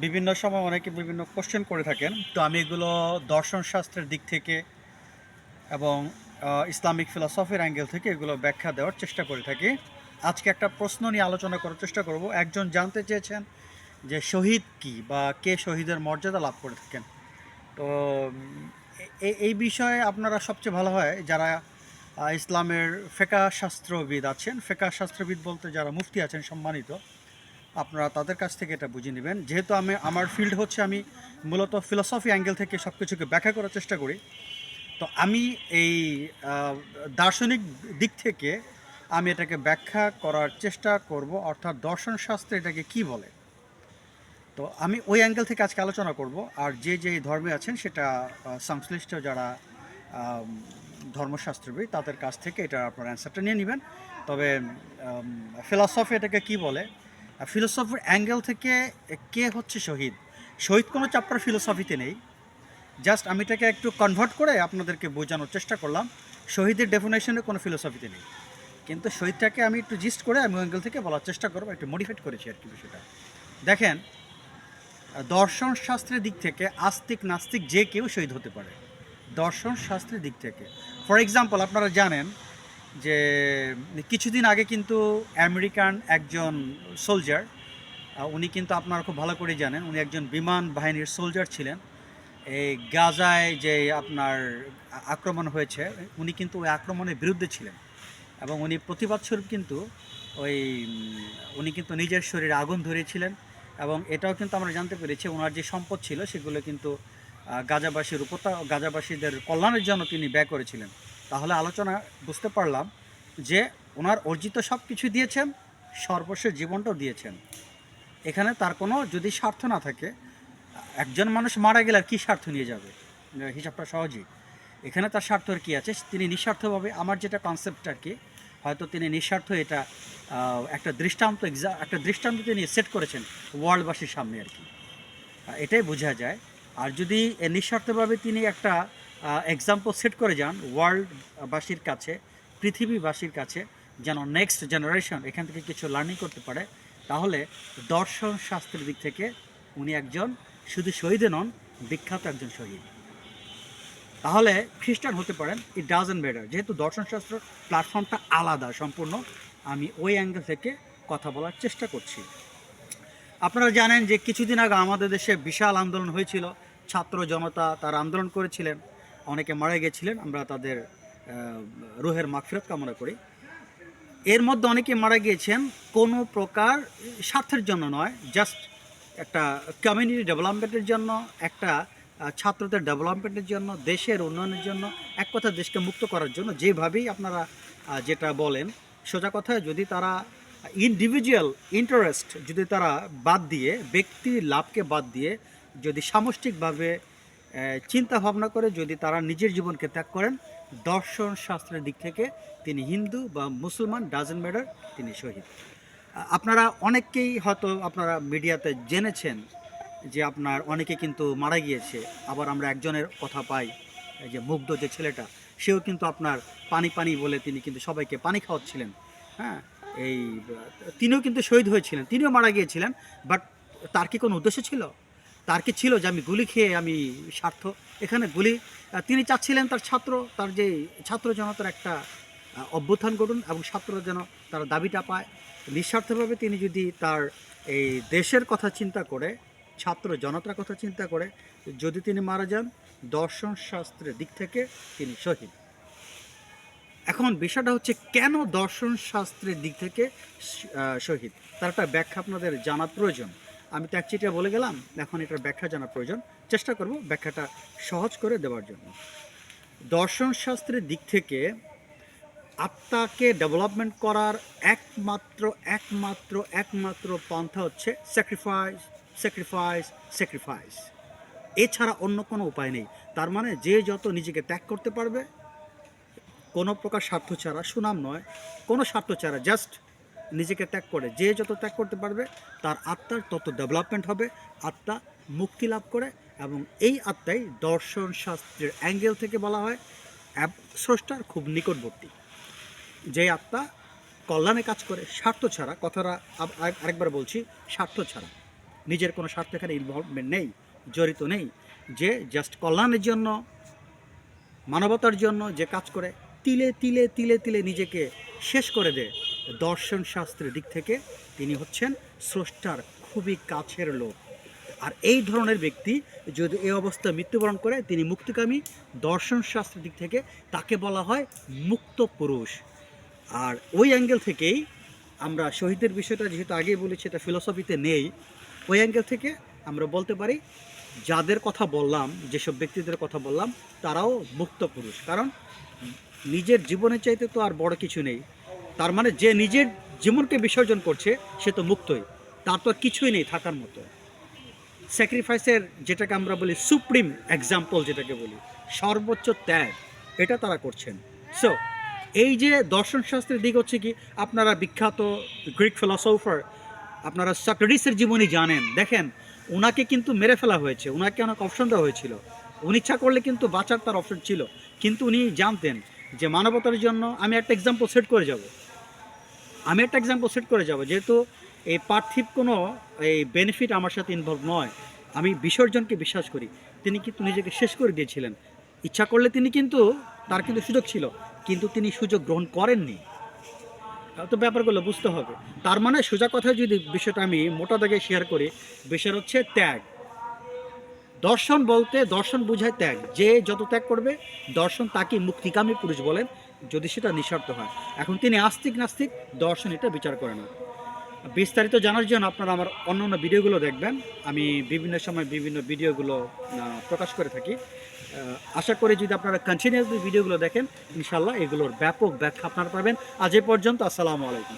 বিভিন্ন সময় অনেকে বিভিন্ন কোশ্চেন করে থাকেন, তো আমি এগুলো দর্শন শাস্ত্রের দিক থেকে এবং ইসলামিক ফিলসফির অ্যাঙ্গেল থেকে এগুলো ব্যাখ্যা দেওয়ার চেষ্টা করে থাকি। আজকে একটা প্রশ্ন নিয়ে আলোচনা করার চেষ্টা করব। একজন জানতে চেয়েছেন যে শহীদ কি বা কে শহীদের মর্যাদা লাভ করে থাকেন। তো এই বিষয়ে আপনারা সবচেয়ে ভালো হয় যারা ইসলামের ফেকা শাস্ত্রবিদ আছেন, ফেকা শাস্ত্রবিদ বলতে যারা মুফতি আছেন সম্মানিত, আপনারা তাদের কাছ থেকে এটা বুঝে নেবেন। যেহেতু আমার ফিল্ড হচ্ছে, আমি মূলত ফিলসফি অ্যাঙ্গেল থেকে সব কিছুকে ব্যাখ্যা করার চেষ্টা করি। তো আমি এই দার্শনিক দিক থেকে আমি এটাকে ব্যাখ্যা করার চেষ্টা করব, অর্থাৎ দর্শন শাস্ত্রে এটাকে কি বলে। তো আমি ওই অ্যাঙ্গেল থেকে আজকে আলোচনা করব। আর যে ধর্মে আছেন সেটা সংশ্লিষ্ট যারা ধর্মশাস্ত্রবিদ তাদের কাছ থেকে এটা আপনার অ্যান্সারটা নিয়ে নেবেন। তবে ফিলসফি এটাকে কি বলে, ফিলোসফির অ্যাঙ্গেল থেকে কে হচ্ছে শহীদ, শহীদ কোনো চ্যাপ্টার ফিলোসফিতে নেই। জাস্ট আমি এটাকে একটু কনভার্ট করে আপনাদেরকে বোঝানোর চেষ্টা করলাম। শহীদের ডেফিনেশনে কোনো ফিলোসফিতে নেই, কিন্তু শহীদটাকে আমি একটু জিস্ট করে আমি অ্যাঙ্গেল থেকে বলার চেষ্টা করবো, একটু মডিফাইড করেছি আর কি বিষয়টা। দেখেন, দর্শন শাস্ত্রের দিক থেকে আস্তিক নাস্তিক যে কেউ শহীদ হতে পারে, দর্শন শাস্ত্রের দিক থেকে। ফর এক্সাম্পল, আপনারা জানেন যে কিছুদিন আগে কিন্তু আমেরিকান একজন সোলজার, উনি কিন্তু আপনারা খুব ভালো করে জানেন, উনি একজন বিমান বাহিনীর সোলজার ছিলেন। এই গাজায় যে আপনার আক্রমণ হয়েছে, উনি কিন্তু ওই আক্রমণের বিরুদ্ধে ছিলেন এবং উনি প্রতিবাদ স্বরূপ কিন্তু ওই উনি কিন্তু নিজের শরীরে আগুন ধরিয়েছিলেন। এবং এটাও কিন্তু আমরা জানতে পেরেছি ওনার যে সম্পদ ছিল সেগুলো কিন্তু গাজাবাসীদের কল্যাণের জন্য তিনি ব্যয় করেছিলেন। তাহলে আলোচনা বুঝতে পারলাম যে ওনার অর্জিত সব কিছু দিয়েছেন, সর্বশেষ জীবনটাও দিয়েছেন। এখানে তার কোনো যদি স্বার্থ না থাকে, একজন মানুষ মারা গেলে আর কী স্বার্থ নিয়ে যাবে, হিসাবটা সহজেই। এখানে তার স্বার্থের কী আছে, তিনি নিঃস্বার্থভাবে, আমার যেটা কনসেপ্ট আর কি, হয়তো তিনি নিঃস্বার্থ এটা একটা দৃষ্টান্ত তিনি সেট করেছেন ওয়ার্ল্ডবাসীর সামনে আর কি, এটাই বোঝা যায়। আর যদি নিঃস্বার্থভাবে তিনি একটা এক্সাম্পল সেট করে যান ওয়ার্ল্ডবাসীর কাছে, পৃথিবীবাসীর কাছে, যেন নেক্সট জেনারেশন এখান থেকে কিছু লার্নিং করতে পারে, তাহলে দর্শন শাস্ত্রের দিক থেকে উনি একজন শুধু শহীদে নন, বিখ্যাত একজন শহীদ। তাহলে খ্রিস্টান হতে পারেন, ইট ডাজন্ট ম্যাটার, যেহেতু দর্শনশাস্ত্র প্ল্যাটফর্মটা আলাদা সম্পূর্ণ, আমি ওই অ্যাঙ্গেল থেকে কথা বলার চেষ্টা করছি। আপনারা জানেন যে কিছুদিন আগে আমাদের দেশে বিশাল আন্দোলন হয়েছিল, ছাত্র জনতা তারা আন্দোলন করেছিলেন, অনেকে মারা গেছিলেন, আমরা তাদের রুহের মাগফিরাত কামনা করি। এর মধ্যে অনেকে মারা গিয়েছেন কোনো প্রকার স্বার্থের জন্য নয়, জাস্ট একটা কমিউনিটি ডেভেলপমেন্টের জন্য, একটা ছাত্রদের ডেভেলপমেন্টের জন্য, দেশের উন্নয়নের জন্য, এক কথা দেশকে মুক্ত করার জন্য, যেভাবেই আপনারা যেটা বলেন। সোজা কথায় যদি তারা ইন্ডিভিজুয়াল ইন্টারেস্ট যদি তারা বাদ দিয়ে, ব্যক্তি লাভকে বাদ দিয়ে যদি সামষ্টিকভাবে চিন্তা ভাবনা করে যদি তারা নিজের জীবনকে ত্যাগ করেন, দর্শন শাস্ত্রের দিক থেকে তিনি হিন্দু বা মুসলমান ডাজন্ট ম্যাটার, তিনি শহীদ। আপনারা অনেককেই হয়তো আপনারা মিডিয়াতে জেনেছেন যে আপনার অনেকে কিন্তু মারা গিয়েছে। আবার আমরা একজনের কথা পাই, এই যে মুগ্ধ যে ছেলেটা, সেও কিন্তু আপনার পানি পানি বলে তিনি কিন্তু সবাইকে পানি খাওয়াচ্ছিলেন। হ্যাঁ, এই তিনিও কিন্তু শহীদ হয়েছিলেন, তিনিও মারা গিয়েছিলেন। বাট তার কি কোনো উদ্দেশ্য ছিল? তার কি ছিল যে আমি গুলি খেয়ে আমি স্বার্থ? এখানে গুলি, তিনি চাচ্ছিলেন তার যে ছাত্র জনতার একটা অভ্যুত্থান ঘটুন এবং ছাত্ররা যেন তার দাবিটা পায়। নিঃস্বার্থভাবে তিনি যদি তার এই দেশের কথা চিন্তা করে, ছাত্র জনতার কথা চিন্তা করে যদি তিনি মারা যান, দর্শন শাস্ত্রের দিক থেকে তিনি শহীদ। এখন বিষয়টা হচ্ছে কেন দর্শন শাস্ত্রের দিক থেকে শহীদ, তার একটা ব্যাখ্যা আপনাদের জানার প্রয়োজন। আমি তো একচিটিয়া বলে গেলাম, এখন এটার ব্যাখ্যা জানার প্রয়োজন, চেষ্টা করব ব্যাখ্যাটা সহজ করে দেওয়ার জন্য। দর্শন শাস্ত্রের দিক থেকে আত্মাকে ডেভেলপমেন্ট করার একমাত্র একমাত্র একমাত্র পন্থা হচ্ছে স্যাক্রিফাইস, স্যাক্রিফাইস, স্যাক্রিফাইস। এছাড়া অন্য কোনো উপায় নেই। তার মানে যে যত নিজেকে ত্যাগ করতে পারবে, কোনো প্রকার স্বার্থ ছাড়া, সুনাম নয়, কোনো স্বার্থ ছাড়া, জাস্ট নিজেকে ত্যাগ করে যে যত ত্যাগ করতে পারবে, তার আত্মার তত ডেভেলপমেন্ট হবে, আত্মা মুক্তি লাভ করে। এবং এই আত্মাই দর্শন শাস্ত্রের অ্যাঙ্গেল থেকে বলা হয় স্রষ্টার খুব নিকটবর্তী, যে আত্মা কল্যাণে কাজ করে স্বার্থ ছাড়া। কথাটা আরেকবার বলছি, স্বার্থ ছাড়া। নিজের কোনো স্বার্থ এখানে ইনভলভমেন্ট নেই, জড়িত নেই, যে জাস্ট কল্যাণের জন্য, মানবতার জন্য যে কাজ করে, তিলে তিলে তিলে তিলে নিজেকে শেষ করে দেয়, দর্শন শাস্ত্রের দিক থেকে তিনি হচ্ছেন স্রষ্টার খুবই কাছের লোক। আর এই ধরনের ব্যক্তি যদি এই অবস্থায় মৃত্যুবরণ করে, তিনি মুক্তিকামী। দর্শন শাস্ত্রের দিক থেকে তাকে বলা হয় মুক্ত পুরুষ। আর ওই অ্যাঙ্গেল থেকেই আমরা শহীদের বিষয়টা যেহেতু আগেই বলেছি এটা ফিলোসফিতে নেই, ওই অ্যাঙ্গেল থেকে আমরা বলতে পারি যাদের কথা বললাম, যেসব ব্যক্তিদের কথা বললাম, তারাও মুক্ত পুরুষ। কারণ নিজের জীবনের চাইতে তো আর বড় কিছু নেই। তার মানে যে নিজের জীবনকে বিসর্জন করছে সে তো মুক্তই, তার তো আর কিছুই নেই থাকার মতো। স্যাক্রিফাইসের যেটাকে আমরা বলি সুপ্রিম এক্সাম্পল, যেটাকে বলি সর্বোচ্চ ত্যাগ, এটা তারা করছেন। সো এই যে দর্শন শাস্ত্রের দিক হচ্ছে কি, আপনারা বিখ্যাত গ্রিক ফিলসফার, আপনারা সক্রেটিসের জীবনী জানেন, দেখেন ওনাকে কিন্তু মেরে ফেলা হয়েছে, ওনাকে অনেক অপশন দেওয়া হয়েছিল, উনি ইচ্ছা করলে কিন্তু বাঁচার তার অপশন ছিল, কিন্তু উনি জানতেন যে মানবতার জন্য আমি একটা এক্সাম্পল সেট করে যাব, যেহেতু এই পার্থিব কোনো এই বেনিফিট আমার সাথে ইনভলভ নয়, আমি বিসর্জনকে বিশ্বাস করি। তিনি কিন্তু নিজেকে শেষ করে দিয়েছিলেন, ইচ্ছা করলে তিনি কিন্তু, তার কিন্তু সুযোগ ছিল, কিন্তু তিনি সুযোগ গ্রহণ করেননি। তো ব্যাপারগুলো বুঝতে হবে। তার মানে সোজা কথায় যদি বিষয়টা আমি মোটা দাগে শেয়ার করি, বিষয় হচ্ছে ত্যাগ। দর্শন বলতে, দর্শন বোঝায় ত্যাগ। যে যত ত্যাগ করবে দর্শন তাকে মুক্তিকামী পুরুষ বলেন, যদি সেটা নিঃস্বার্থ হয়। এখন তিনি আস্তিক নাস্তিক, দর্শন এটা বিচার করে না। বিস্তারিত জানার জন্য আপনারা আমার অন্য ভিডিওগুলো দেখবেন, আমি বিভিন্ন সময় বিভিন্ন ভিডিওগুলো প্রকাশ করে থাকি। আশা করি যদি আপনারা কন্টিনিউয়াসলি ভিডিওগুলো দেখেন, ইনশাল্লাহ এগুলোর ব্যাপক ব্যাখ্যা আপনারা পাবেন। আজ এ পর্যন্ত, আসসালামু আলাইকুম।